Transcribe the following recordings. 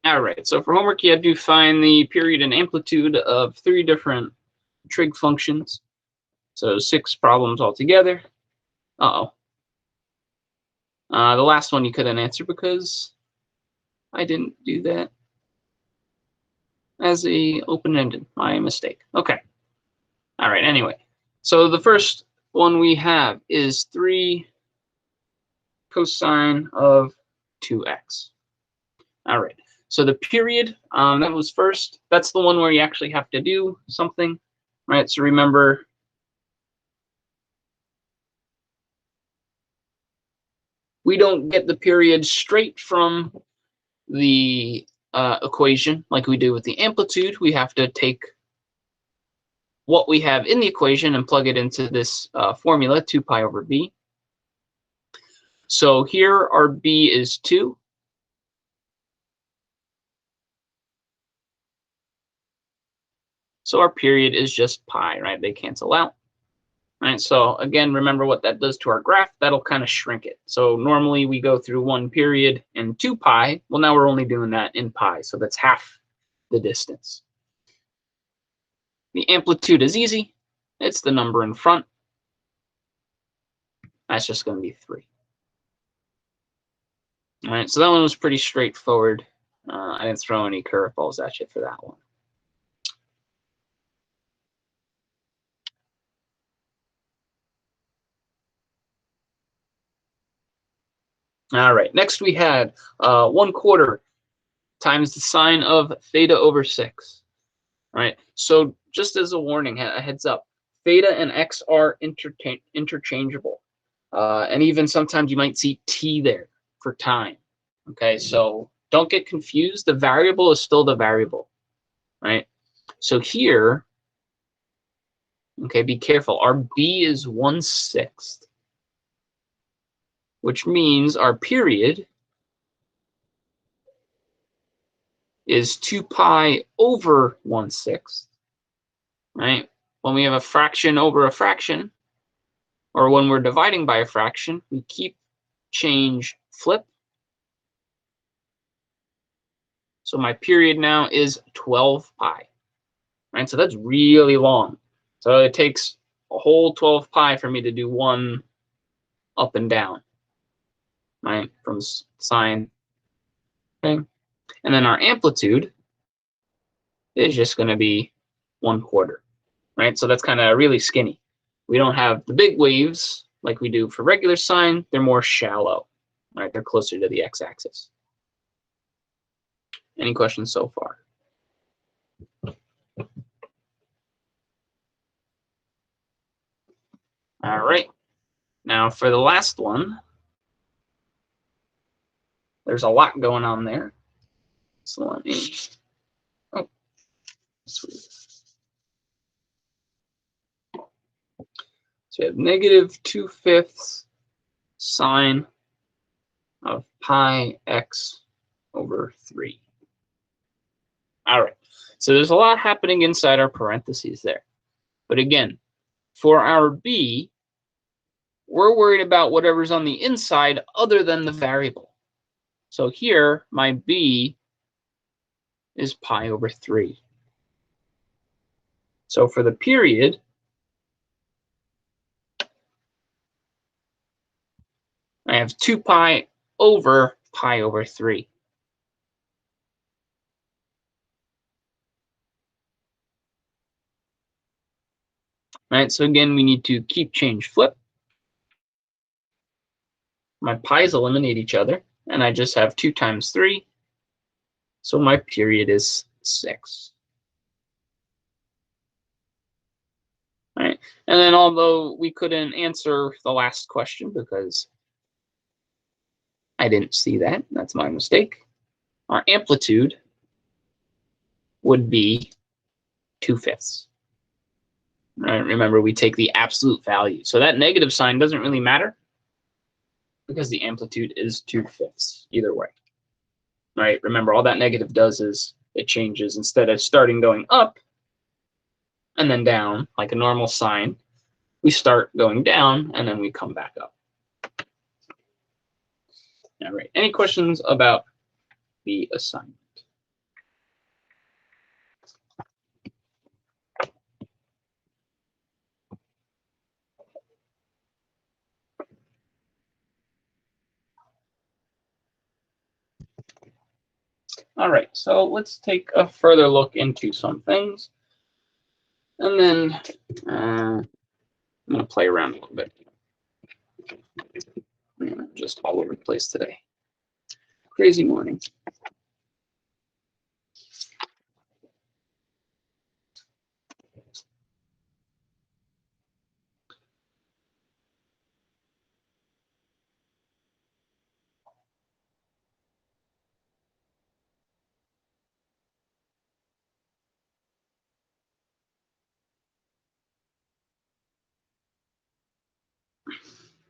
All right, so for homework, you have to find the period and amplitude of 3 different trig functions. So 6 problems altogether. Uh-oh. The last one you couldn't answer because I didn't do that as a open-ended. My mistake. Okay. All right, anyway. So the first one we have is 3 cosine of 2x. All right. So the period, that was first. That's the one where you actually have to do something, right? So remember, we don't get the period straight from the equation like we do with the amplitude. We have to take what we have in the equation and plug it into this formula, 2 pi over b. So here our b is 2. So our period is just pi, right? They cancel out. Right, so again, remember what that does to our graph. That'll kind of shrink it. So normally we go through 1 period and 2 pi. Well, now we're only doing that in pi, so that's half the distance. The amplitude is easy. It's the number in front. That's just going to be 3. All right, so that one was pretty straightforward. I didn't throw any curveballs at you for that one. All right, next we had 1/4 times the sine of theta over 6. All right, so just as a warning, a heads up, theta and x are interchangeable. And even sometimes you might see t there for time. Okay, so don't get confused. The variable is still the variable, right? So here, okay, be careful. Our b is 1/6, which means our period is 2 pi over 1/6, right? When we have a fraction over a fraction, or when we're dividing by a fraction, we keep change flip. So my period now is 12 pi, right? So that's really long. So it takes a whole 12 pi for me to do one up and down, right? From sine, okay? And then our amplitude is just going to be 1/4, right? So that's kind of really skinny. We don't have the big waves like we do for regular sine. They're more shallow, right? They're closer to the x-axis. Any questions so far? All right. Now for the last one, there's a lot going on there. So let me, oh, sweet. So we have -2/5 sine of pi x over 3. All right. So there's a lot happening inside our parentheses there. But again, for our b, we're worried about whatever's on the inside other than the variable. So here, my b is pi over 3. So for the period, I have 2 pi over 3. Right, so again, we need to keep change flip. My pi's eliminate each other, and I just have 2 times 3. So my period is 6. All right, and then although we couldn't answer the last question because I didn't see that, that's my mistake, our amplitude would be 2/5. Right, remember, we take the absolute value. So that negative sign doesn't really matter because the amplitude is 2/5 either way. Right, remember, all that negative does is it changes. Instead of starting going up and then down like a normal sine, we start going down and then we come back up. All right, any questions about the assignment? All right, so let's take a further look into some things. And then I'm going to play around a little bit. I'm just all over the place today. Crazy morning.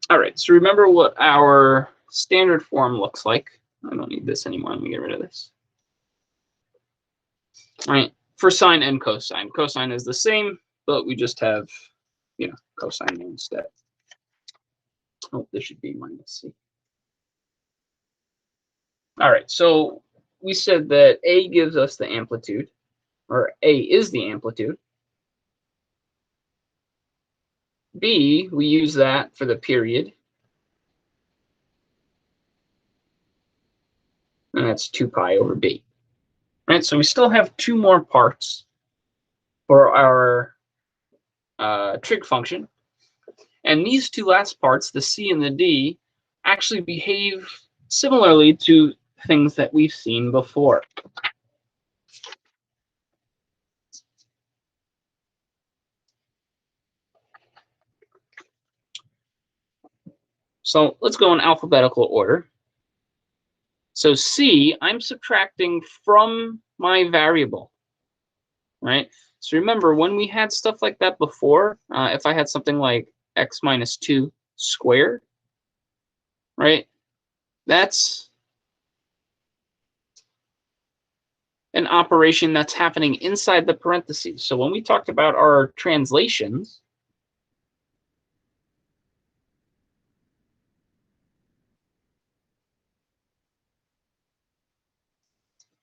All right, so remember what our standard form looks like. I don't need this anymore. Let me get rid of this. All right, for sine and cosine. Cosine is the same, but we just have, cosine instead. Oh, this should be minus c. All right, so we said that A gives us the amplitude, or A is the amplitude. B, we use that for the period. And that's 2 pi over b. Right, so we still have 2 more parts for our trig function. And these 2 last parts, the c and the d, actually behave similarly to things that we've seen before. So let's go in alphabetical order. So c, I'm subtracting from my variable, right? So remember, when we had stuff like that before, if I had something like x minus 2 squared, right? That's an operation that's happening inside the parentheses. So when we talked about our translations,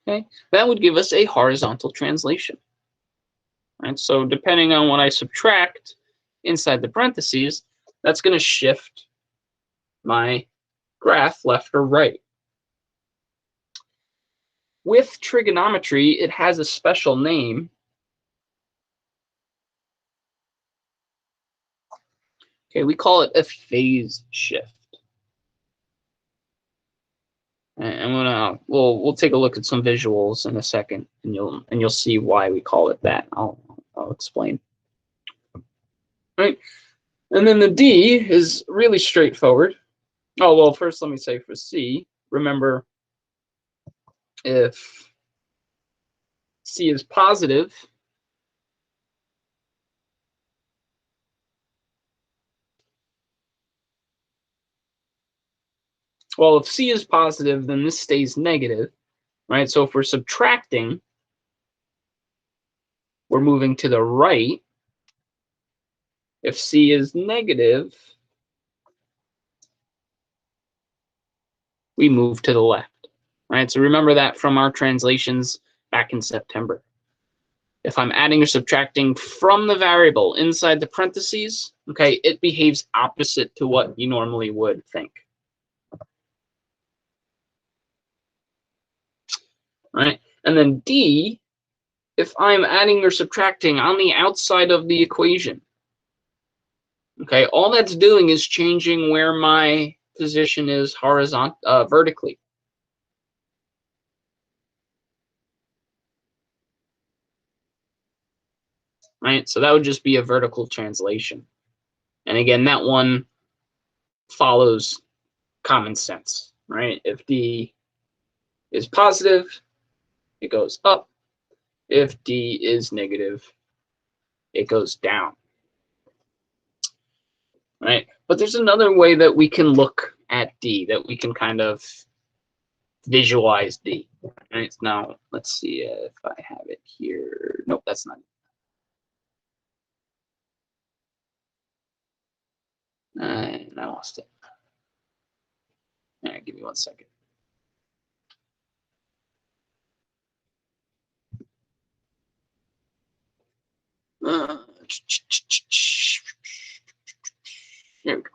okay, that would give us a horizontal translation. Right? So depending on what I subtract inside the parentheses, that's going to shift my graph left or right. With trigonometry, it has a special name. Okay, we call it a phase shift. And we'll take a look at some visuals in a second, and you'll see why we call it that. I'll explain. Right, and then the D is really straightforward. Oh well, first let me say for C, remember if C is positive, well, if C is positive, then this stays negative, right? So if we're subtracting, we're moving to the right. If C is negative, we move to the left, right? So remember that from our translations back in September. If I'm adding or subtracting from the variable inside the parentheses, okay, it behaves opposite to what you normally would think. Right? And then D, if I'm adding or subtracting on the outside of the equation, okay, all that's doing is changing where my position is vertically. Right? So that would just be a vertical translation. And again, that one follows common sense, right? If D is positive, it goes up. If D is negative, it goes down. Right? But there's another way that we can look at D, that we can kind of visualize D. Right? Now, let's see if I have it here. Nope, that's not it. And I lost it. All right, give me 1 second. Here we go.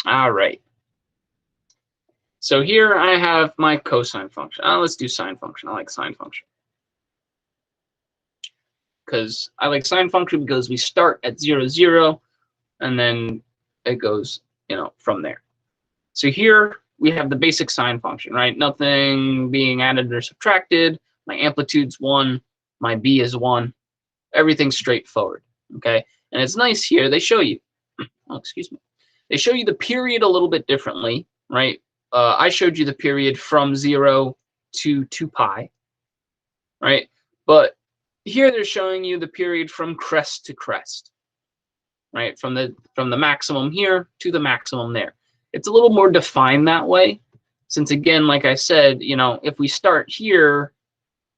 All right. So here I have my cosine function. Let's do sine function. I like sine function. Because I like sine function because we start at 0, 0, and then it goes, from there. So here we have the basic sine function, right? Nothing being added or subtracted. My amplitude's 1. My b is 1. Everything's straightforward, okay? And it's nice here. They show you, excuse me. They show you the period a little bit differently, right? I showed you the period from 0 to 2 pi, right? But here they're showing you the period from crest to crest, right? From the maximum here to the maximum there. It's a little more defined that way, since again, like I said, if we start here,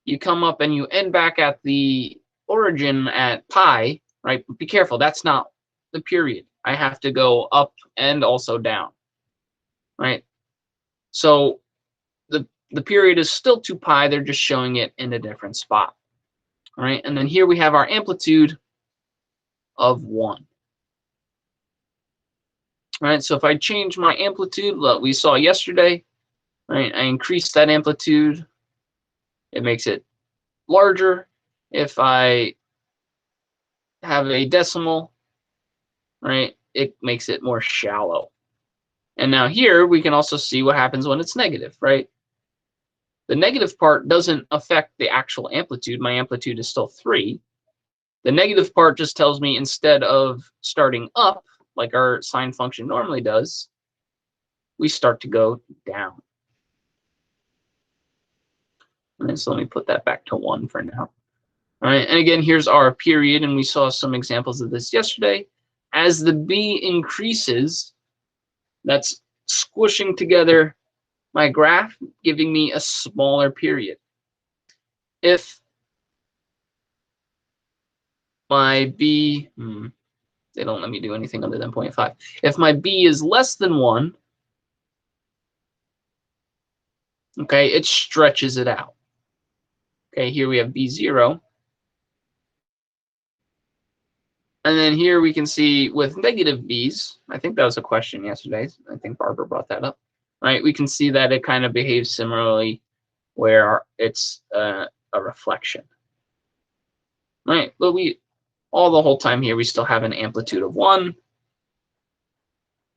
you come up and you end back at the origin at pi, right? But be careful, that's not the period. I have to go up and also down, right? So the period is still 2 pi, they're just showing it in a different spot. All right, and then here we have our amplitude of 1. All right, so if I change my amplitude, what we saw yesterday, right, I increase that amplitude, it makes it larger. If I have a decimal, right, it makes it more shallow. And now here we can also see what happens when it's negative, right? The negative part doesn't affect the actual amplitude. My amplitude is still 3. The negative part just tells me instead of starting up, like our sine function normally does, we start to go down. And so let me put that back to 1 for now. All right, and again, here's our period, and we saw some examples of this yesterday. As the b increases, that's squishing together my graph, giving me a smaller period. If my b, they don't let me do anything other than 0.5. If my b is less than 1, okay, it stretches it out. Okay, here we have b0. And then here we can see with negative b's, I think that was a question yesterday. I think Barbara brought that up. Right, we can see that it kind of behaves similarly where it's a reflection. Right, but all the whole time here, we still have an amplitude of 1,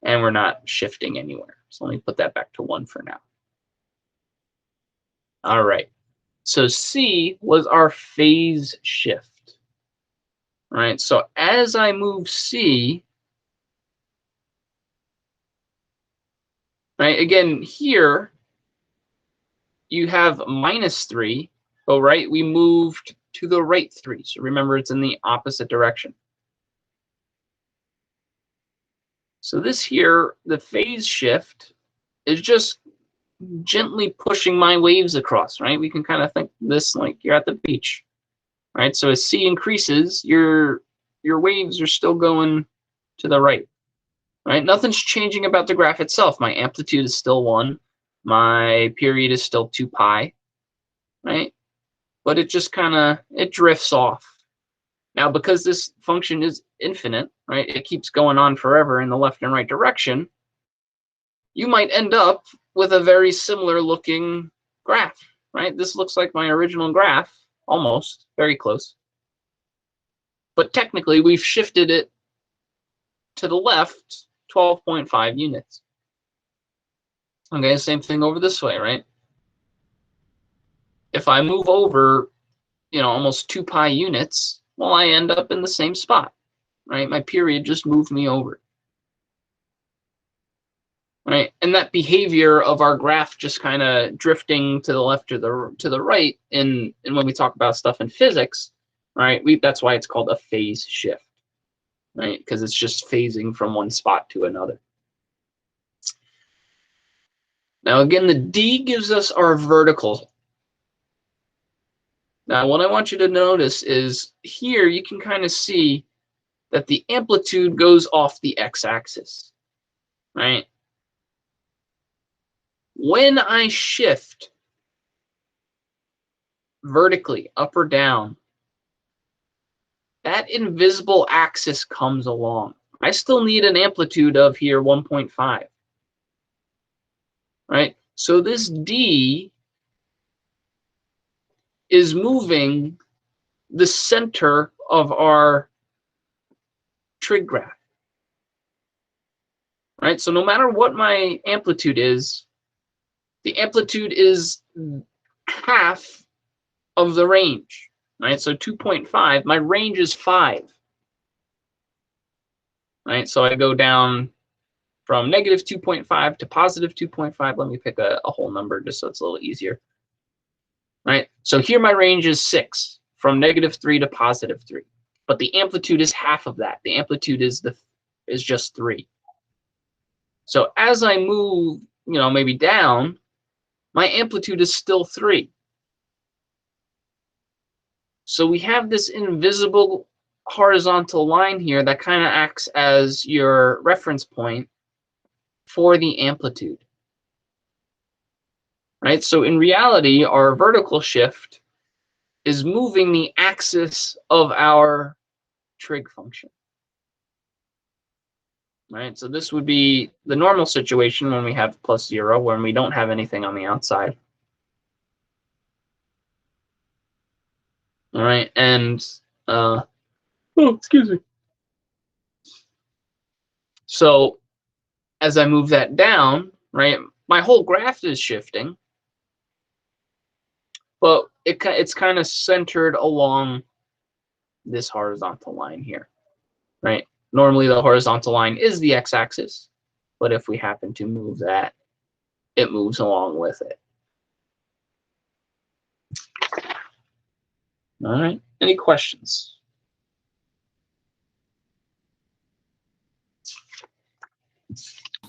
and we're not shifting anywhere. So let me put that back to 1 for now. All right, so C was our phase shift. All right, so as I move C, right, again, here, you have -3, but right, we moved to the right 3. So remember, it's in the opposite direction. So this here, the phase shift, is just gently pushing my waves across, right? We can kind of think this like you're at the beach, right? So as C increases, your waves are still going to the right, right? Nothing's changing about the graph itself. My amplitude is still 1. My period is still 2 pi, right? But it just it drifts off. Now, because this function is infinite, right? It keeps going on forever in the left and right direction. You might end up with a very similar looking graph, right? This looks like my original graph, almost, very close. But technically, we've shifted it to the left 12.5 units. Okay, same thing over this way, right? If I move over, almost 2 pi units, well, I end up in the same spot, right? My period just moved me over. Right, and that behavior of our graph just kind of drifting to the left or to the right, and when we talk about stuff in physics, right, that's why it's called a phase shift, right? Because it's just phasing from one spot to another. Now again, the D gives us our vertical. Now what I want you to notice is here you can kind of see that the amplitude goes off the x-axis, right? When I shift vertically, up or down, that invisible axis comes along. I still need an amplitude of here 1.5, right? So this D is moving the center of our trig graph, right? So no matter what my amplitude is, the amplitude is half of the range, right? So 2.5, my range is 5, right? So I go down from negative 2.5 to positive 2.5. Let me pick a whole number just so it's a little easier, right? So here my range is 6, from negative 3 to positive 3. But the amplitude is half of that. The amplitude is just 3. So as I move, maybe down, my amplitude is still 3. So we have this invisible horizontal line here that kind of acts as your reference point for the amplitude, right? So in reality, our vertical shift is moving the axis of our trig function, right? So this would be the normal situation when we have plus 0, when we don't have anything on the outside. All right, and excuse me. So as I move that down, right, my whole graph is shifting, but it's kind of centered along this horizontal line here, right? Normally the horizontal line is the x-axis, but if we happen to move that, it moves along with it. All right, any questions?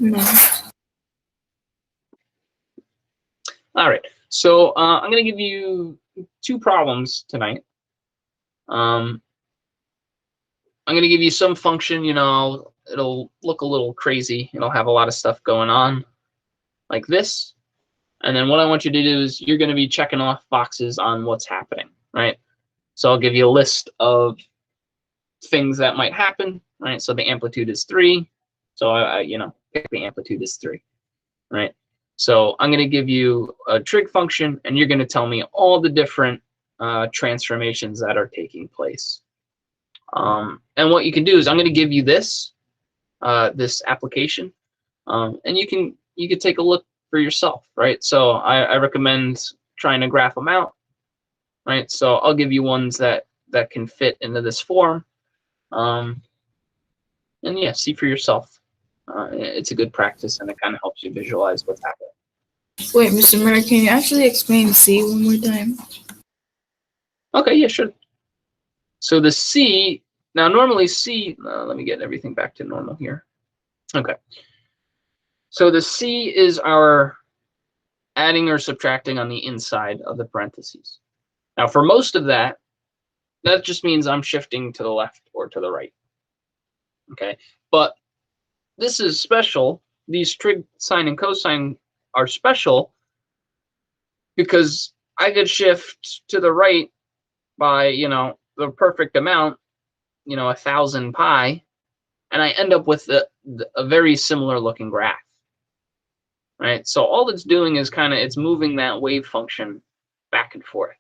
No. All right, so I'm going to give you 2 problems tonight. I'm going to give you some function, it'll look a little crazy. It'll have a lot of stuff going on like this. And then what I want you to do is you're going to be checking off boxes on what's happening, right? So I'll give you a list of things that might happen, right? So the amplitude is 3. So I pick the amplitude is 3, right? So I'm going to give you a trig function, and you're going to tell me all the different transformations that are taking place. And what you can do is I'm going to give you this application, and you can take a look for yourself, right? So I recommend trying to graph them out, right? So I'll give you ones that can fit into this form, and yeah, see for yourself. It's a good practice, and it kind of helps you visualize what's happening. Wait, Mr. Murray, can you actually explain C one more time? Okay, yeah, sure. So the C, now normally C, let me get everything back to normal here. Okay. So the C is our adding or subtracting on the inside of the parentheses. Now for most of that just means I'm shifting to the left or to the right. Okay, but this is special. These trig, sine, and cosine are special because I could shift to the right by, the perfect amount, 1,000 pi, and I end up with a very similar looking graph, right? So all it's doing is it's moving that wave function back and forth.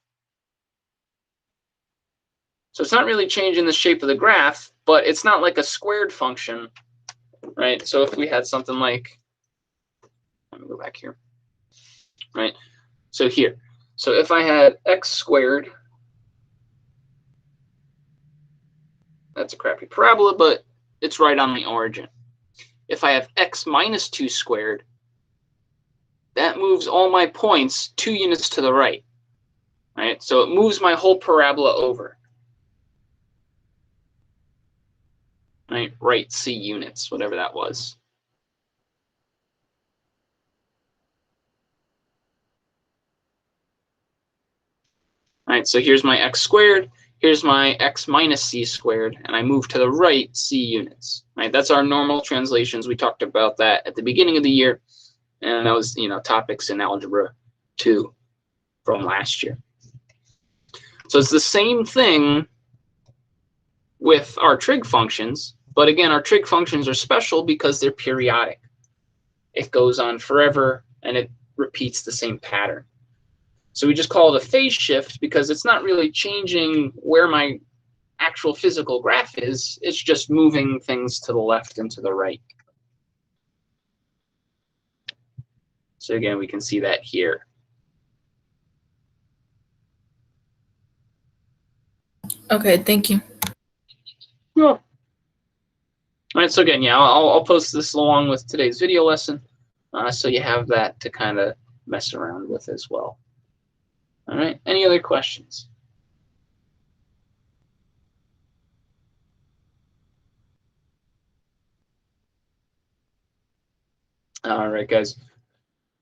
So it's not really changing the shape of the graph, but it's not like a squared function, right? So if we had something like, let me go back here, right? So here, so if I had x squared, that's a crappy parabola, but it's right on the origin. If I have x minus 2 squared, that moves all my points 2 units to the right, right? So it moves my whole parabola over, right, C units, whatever that was. Right, so here's my x squared, here's my x minus c squared, and I move to the right c units. Right, that's our normal translations. We talked about that at the beginning of the year, and that was topics in algebra 2 from last year. So it's the same thing with our trig functions, but again, our trig functions are special because they're periodic. It goes on forever, and repeats the same pattern. So we just call it a phase shift because it's not really changing where my actual physical graph is. It's just moving things to the left and to the right. So again, we can see that here. Okay, thank you. Yeah. All right, so again, yeah, I'll post this along with today's video lesson, so you have that to kind of mess around with as well. All right, any other questions? All right, guys.